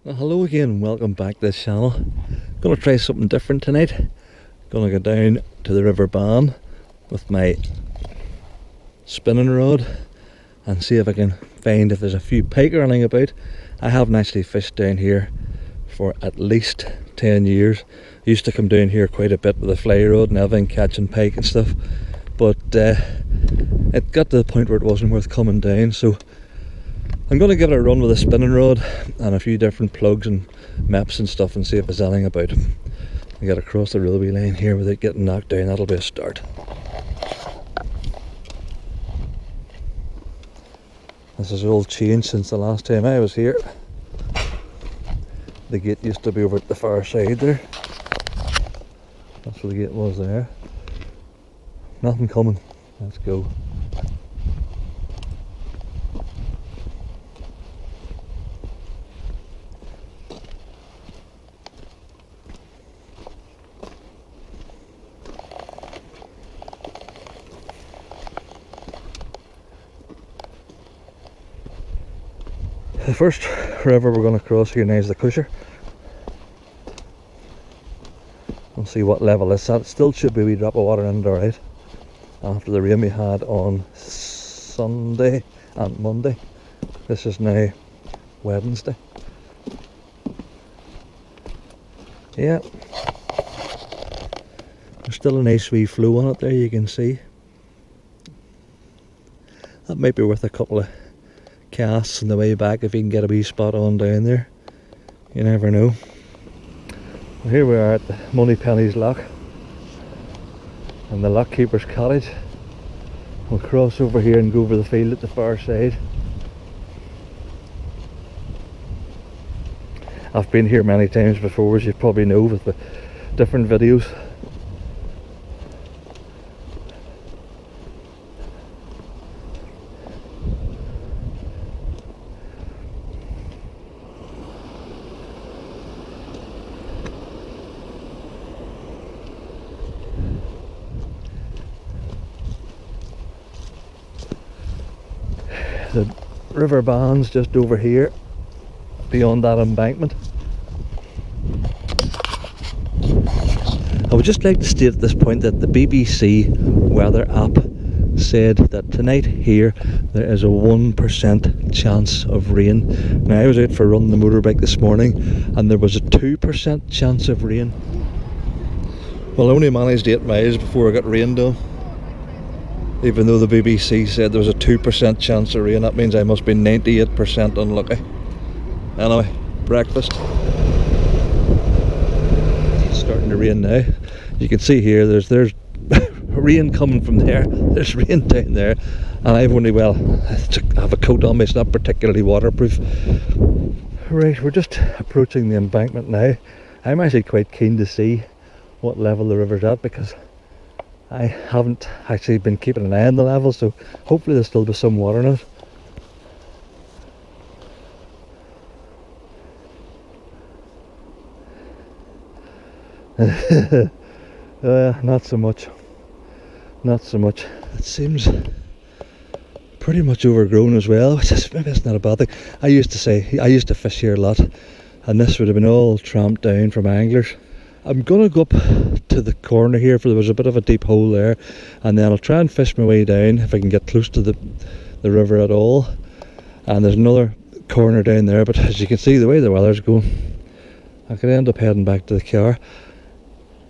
Well, hello again, welcome back to this channel. Gonna try something different tonight. Gonna go down to the River Bann with my spinning rod and see if I can find if there's a few pike running about. I haven't actually fished down here for at least 10 years. I used to come down here quite a bit with a fly rod and everything, catching pike and stuff, but it got to the point where it wasn't worth coming down, so I'm going to give it a run with a spinning rod and a few different plugs and maps and stuff and see if there's anything about it. I got to cross the railway line here without getting knocked down. That'll be a start. This has all changed since the last time I was here. The gate used to be over at the far side there. That's where the gate was there. Nothing coming. Let's go. The first river we're going to cross here now is the Cusher. We'll see what level it's at. It still should be a wee drop of water in it alright, after the rain we had on Sunday and Monday. This is now Wednesday. Yeah, there's still a nice wee flow on it there, you can see. That might be worth a couple of casts on the way back if you can get a wee spot on down there. You never know. Well, here we are at the Moneypenny's Lock and the lockkeeper's cottage. We'll cross over here and go over the field at the far side. I've been here many times before, as you probably know, with the different videos. The river Bann's just over here, beyond that embankment. I would just like to state at this point that the BBC weather app said that tonight here there is a 1% chance of rain. Now I was out for a run on the motorbike this morning and there was a 2% chance of rain. Well, I only managed 8 miles before I got rained on. Even though the BBC said there was a 2% chance of rain, that means I must be 98% unlucky. Anyway, breakfast. It's starting to rain now. You can see here there's rain coming from there, there's rain down there, and I've only, well, I have a coat on me, it's not particularly waterproof. Right, we're just approaching the embankment now. I'm actually quite keen to see what level the river's at, because I haven't actually been keeping an eye on the level, so hopefully there'll still be some water in it. Not so much. Not so much. It seems pretty much overgrown as well, which is, maybe it's not a bad thing. I used to fish here a lot, and this would have been all tramped down from anglers. I'm gonna go up to the corner here, for there was a bit of a deep hole there, and then I'll try and fish my way down if I can get close to the river at all. And there's another corner down there, but as you can see the way the weather's going, I could end up heading back to the car.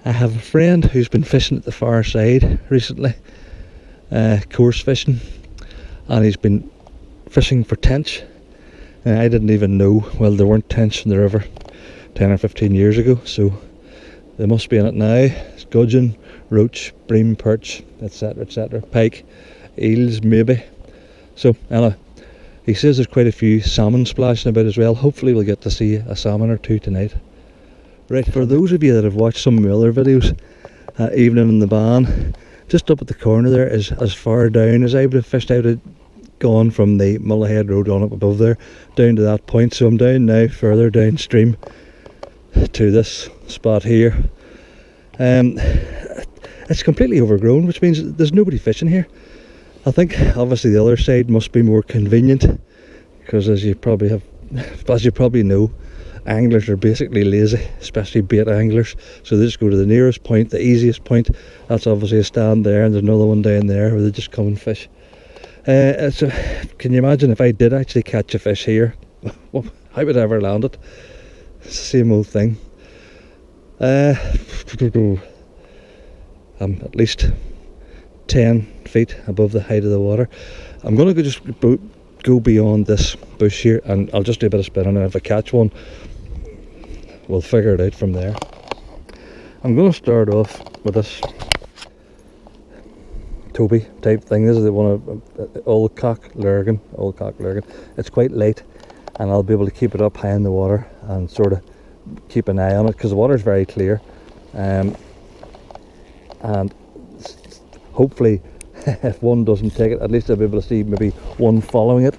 I have a friend who's been fishing at the far side recently, course fishing, and he's been fishing for tench. I didn't even know, well, there weren't tench in the river 10 or 15 years ago, so they must be in it now. It's gudgeon, roach, bream, perch, etc, etc, pike, eels maybe. So anyway, he says there's quite a few salmon splashing about as well. Hopefully we'll get to see a salmon or two tonight. Right, for those of you that have watched some of my other videos, evening in the Bann, just up at the corner there is as far down as I would have fished out. It gone from the Mullahead Road on up above there down to that point, so I'm down now further downstream to this spot here. It's completely overgrown, which means there's nobody fishing here. I think obviously the other side must be more convenient, because as you probably have as you probably know, anglers are basically lazy, especially bait anglers, so they just go to the nearest point, the easiest point. That's obviously a stand there, and there's another one down there where they just come and fish. So can you imagine if I did actually catch a fish here? Well, how would I ever land it? It's the same old thing. I'm at least 10 feet above the height of the water. I'm going to just go beyond this bush here, and I'll just do a bit of spinning, and if I catch one, we'll figure it out from there. I'm going to start off with this Toby type thing. This is the one of old cock lurgan. It's quite light, and I'll be able to keep it up high in the water and sort of keep an eye on it because the water is very clear, and hopefully if one doesn't take it, at least I'll be able to see maybe one following it.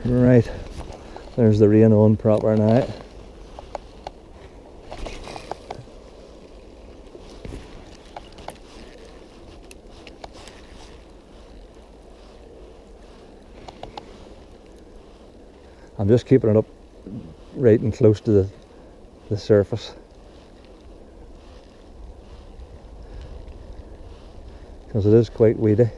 Right, there's the rain on proper now. I'm just keeping it up right and close to the surface, because it is quite weedy.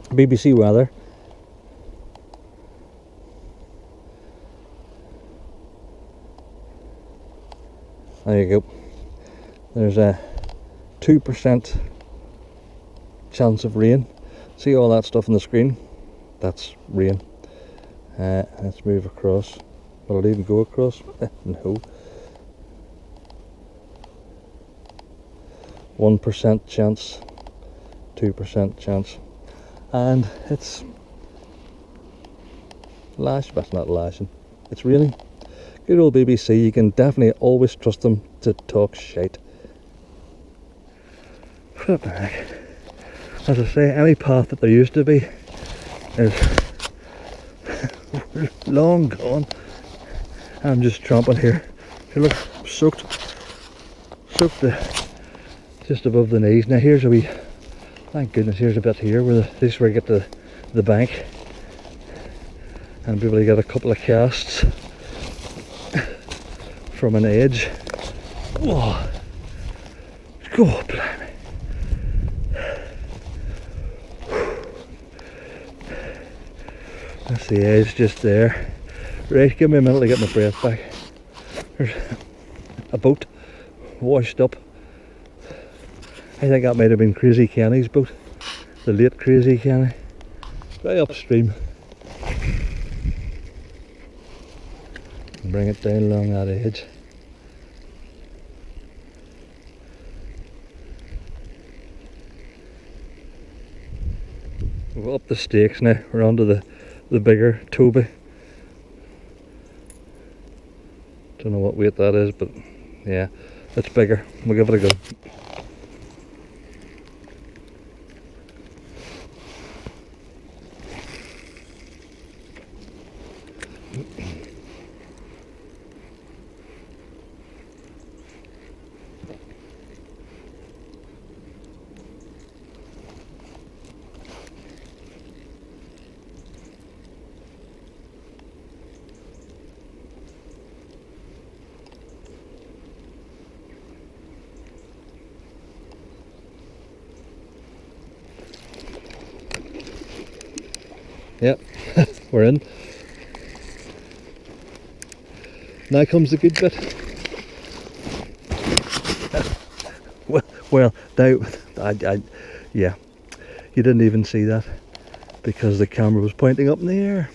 BBC weather. There you go. There's a 2% chance of rain. See all that stuff on the screen? That's rain. Let's move across. Will it even go across? No. 1% chance, 2% chance, and it's lash, but not lashing. It's raining. Good old BBC. You can definitely always trust them to talk shite. Flip the heck. As I say, any path that there used to be is long gone. I'm just tromping here. You look, soaked just above the knees. Now here's a wee, thank goodness, here's a bit here where this is where I get to the bank and be able to get a couple of casts from an edge. Whoa! Go up, blimey. That's the edge just there. Right, give me a minute to get my breath back. There's a boat washed up. I think that might have been Crazy Kenny's boat, the late Crazy Kenny, right upstream. And bring it down along that edge. We're up the stakes now. We're onto the bigger Toby. Don't know what weight that is, but yeah, it's bigger. We'll give it a go. Yep, we're in. Now comes the good bit. Well, now, yeah, you didn't even see that because the camera was pointing up in the air.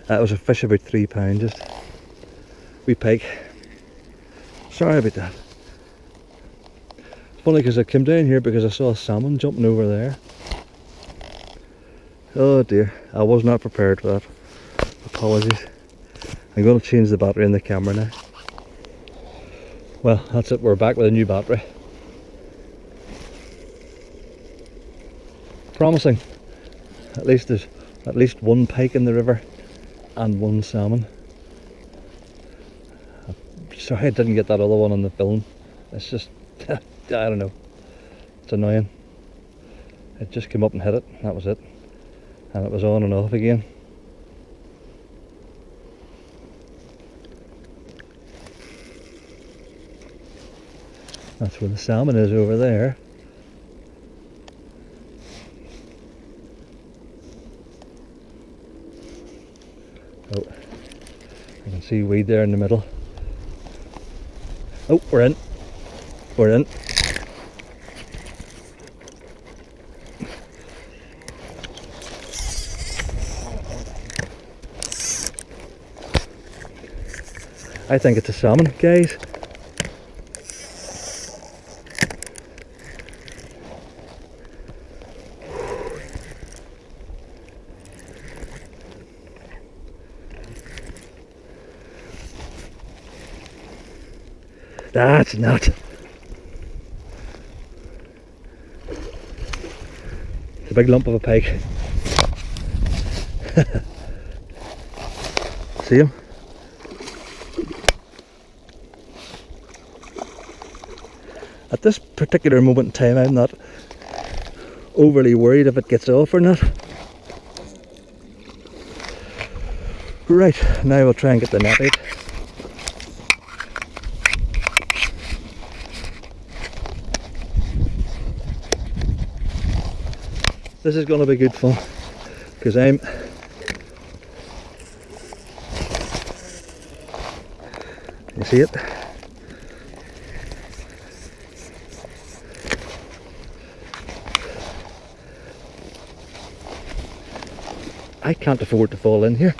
That was a fish about 3 pounds, just wee pike. Sorry about that. It's funny because I came down here because I saw a salmon jumping over there. Oh dear, I was not prepared for that. Apologies. I'm going to change the battery in the camera now. Well, that's it, we're back with a new battery. Promising. At least there's at least one pike in the river and one salmon. Sorry I didn't get that other one on the film. It's just I don't know. It's annoying. It just came up and hit it. That was it. And it was on and off again. That's where the salmon is over there. Oh, I can see weed there in the middle. Oh, we're in. We're in. I think it's a salmon, guys. That's not. It's a big lump of a pike. See him? At this particular moment in time, I'm not overly worried if it gets off or not. Right, now we'll try and get the net out. This is going to be good fun, because you see it? I can't afford to fall in here.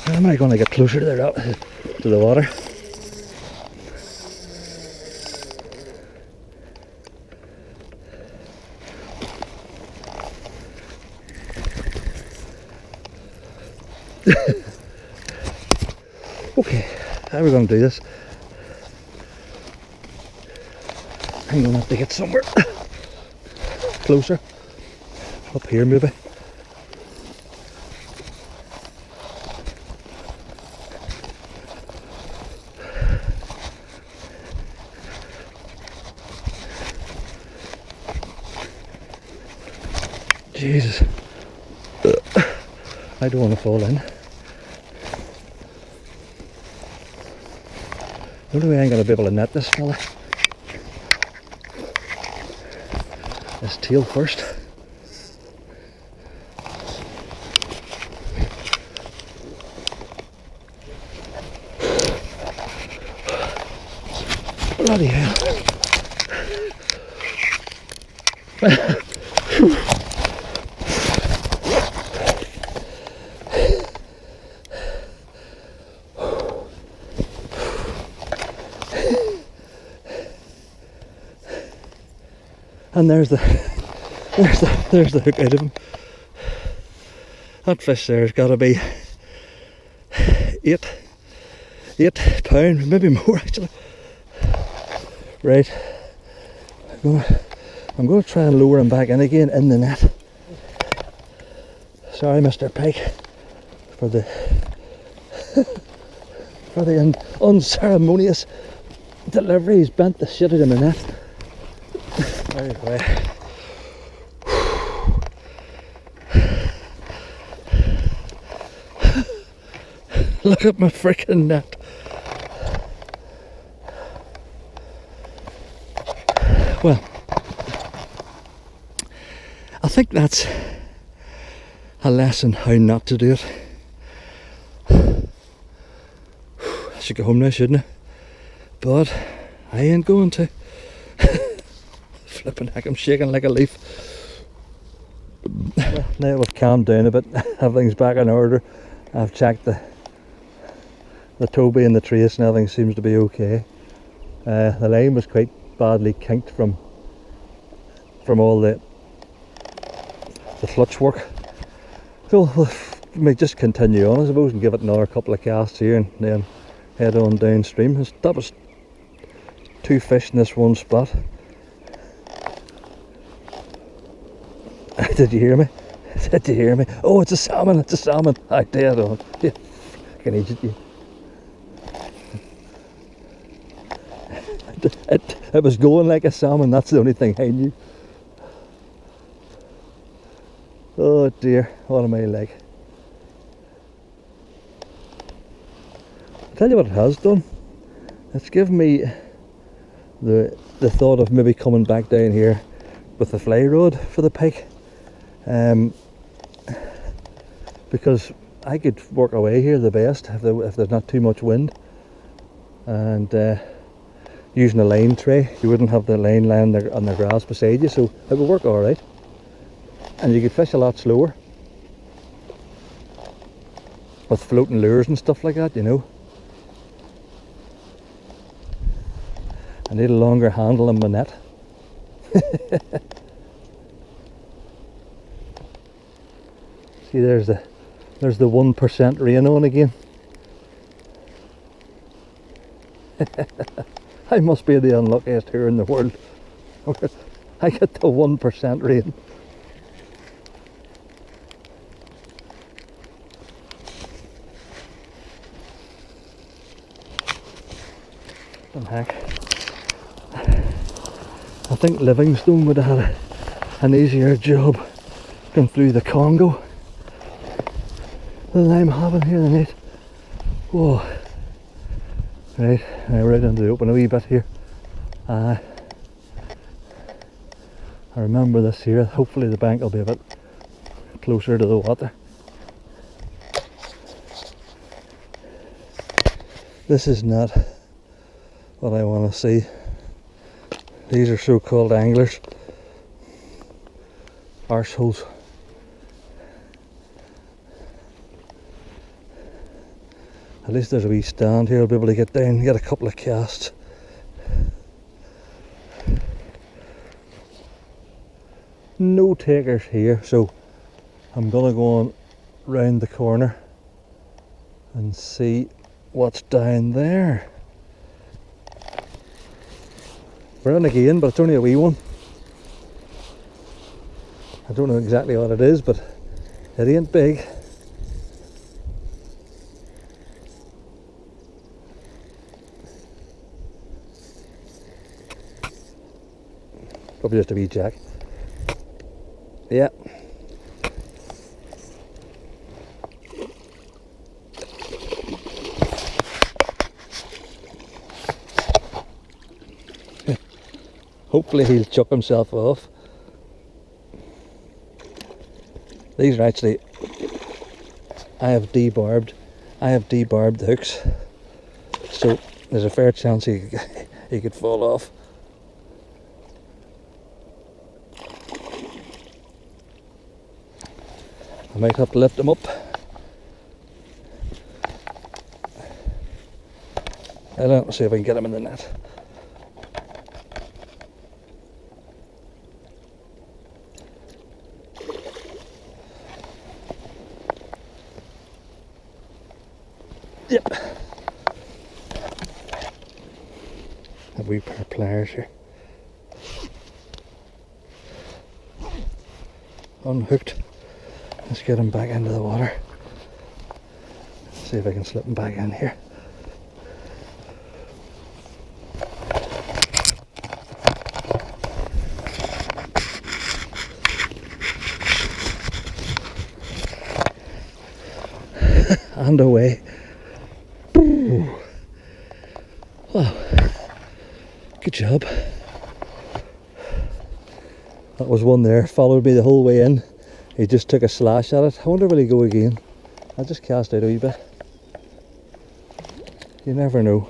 How am I going to get closer to the water? Okay, how are we going to do this? I'm going to have to get somewhere closer. Up here maybe. Jesus. I don't want to fall in. The only way I'm going to be able to net this fella is tail first. Bloody hell. And there's the hook out of him. That fish there's got to be 8 pound, maybe more actually. Right, I'm going to try and lower him back in again in the net. Sorry, Mr. Pike, for the unceremonious delivery. He's bent the shit out of the net. Anyway. Look at my freaking net. Well, I think that's a lesson how not to do it. I should go home now, shouldn't I? But I ain't going to. Flipping heck, I'm shaking like a leaf. Well, now we've calmed down a bit, everything's back in order. I've checked the Toby and the trace and everything seems to be okay. The line was quite badly kinked from all the flutch work. So we may just continue on, I suppose, and give it another couple of casts here and then head on downstream. That was 2 fish in this one spot. Did you hear me? Did you hear me? Oh, it's a salmon, it's a salmon. I dead on. Yeah. fucking idiot, you. It was going like a salmon, that's the only thing I knew. Oh dear, what am I like? I'll tell you what it has done. It's given me the thought of maybe coming back down here with the fly rod for the pike. Because I could work away here the best if there's not too much wind. And using a line tray, you wouldn't have the line lying on the grass beside you, so it would work alright. And you could fish a lot slower with floating lures and stuff like that, you know. I need a longer handle on my net. See, there's the 1% rain on again. I must be the unluckiest here in the world. I get the 1% rain. And heck, I think Livingstone would have had an easier job going through the Congo than I'm having here tonight. Whoa. Right, we're out into the open a wee bit here. I remember this here. Hopefully the bank will be a bit closer to the water. This is not what I want to see. These are so-called anglers. Arseholes. At least there's a wee stand here. I'll be able to get down and get a couple of casts. No takers here, so I'm gonna go on round the corner and see what's down there. We're on again, but it's only a wee one. I don't know exactly what it is, but it ain't big. Probably just a wee jack. Yeah. Hopefully he'll chuck himself off. These are actually, I have debarbed the hooks, so there's a fair chance he could fall off. I might have to lift him up. I don't know, see if I can get him in the net. Yep. A wee pair of pliers here. Unhooked. Let's get him back into the water. See if I can slip him back in here. And away. Ooh. Wow. Good job. That was one there, followed me the whole way in. He just took a slash at it. I wonder will he go again. I'll just cast out a wee bit. You never know.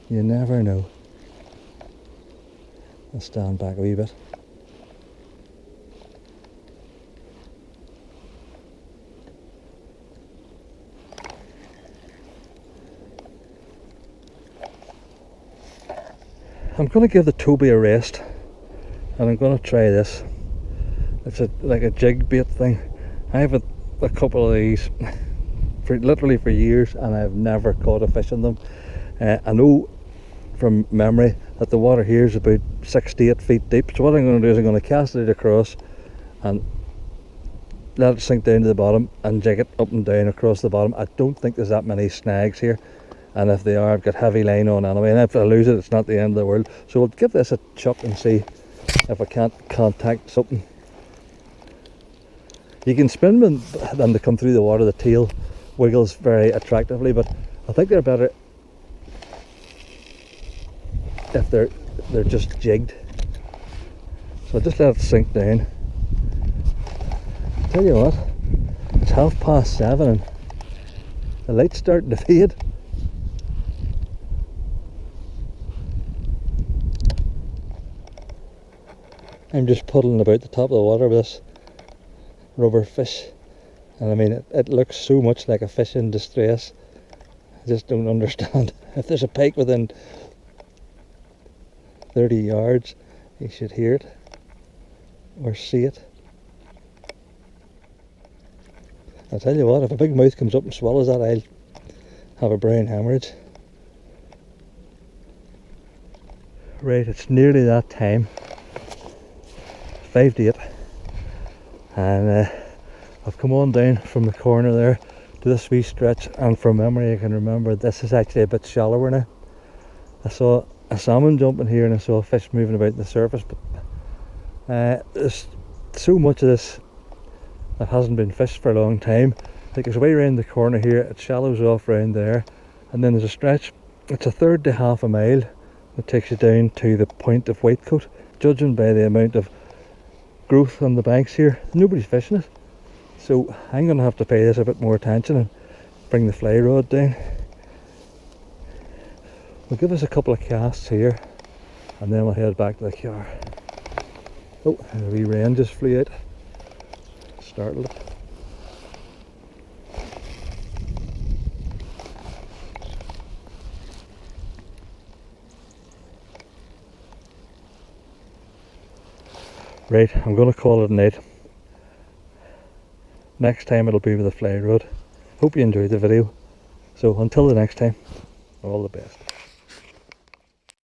You never know. I'll stand back a wee bit. I'm going to give the Toby a rest, and I'm going to try this. It's like a jig bait thing. I have a couple of these literally for years, and I've never caught a fish in them. I know from memory that the water here is about 6 to 8 feet deep, so what I'm going to do is I'm going to cast it across and let it sink down to the bottom and jig it up and down across the bottom. I don't think there's that many snags here, and if they are, I've got heavy line on anyway, and if I lose it, it's not the end of the world. So we'll give this a chuck and see if I can't contact something. You can spin them to come through the water. The tail wiggles very attractively, but I think they're better if they're just jigged. So I'll just let it sink down. Tell you what, it's 7:30 and the light's starting to fade. I'm just puddling about the top of the water with this rubber fish, and I mean it looks so much like a fish in distress. I just don't understand. If there's a pike within 30 yards, you should hear it or see it. I'll tell you what, if a big mouth comes up and swallows that, I'll have a brain hemorrhage. Right, it's nearly that time. 5 to 8, and I've come on down from the corner there to this wee stretch, and from memory I can remember this is actually a bit shallower now. I saw a salmon jumping here and I saw a fish moving about the surface, but there's so much of this that hasn't been fished for a long time. Like it's way around the corner here, it shallows off around there, and then there's a stretch, it's a third to half a mile that takes you down to the point of Whitecoat. Judging by the amount of growth on the banks here, nobody's fishing it, so I'm going to have to pay this a bit more attention and bring the fly rod down. We'll give us a couple of casts here and then we'll head back to the car. Oh, a wee wren just flew out, startled it. Right, I'm going to call it a night. Next time it'll be with a fly rod. Hope you enjoyed the video. So until the next time, all the best.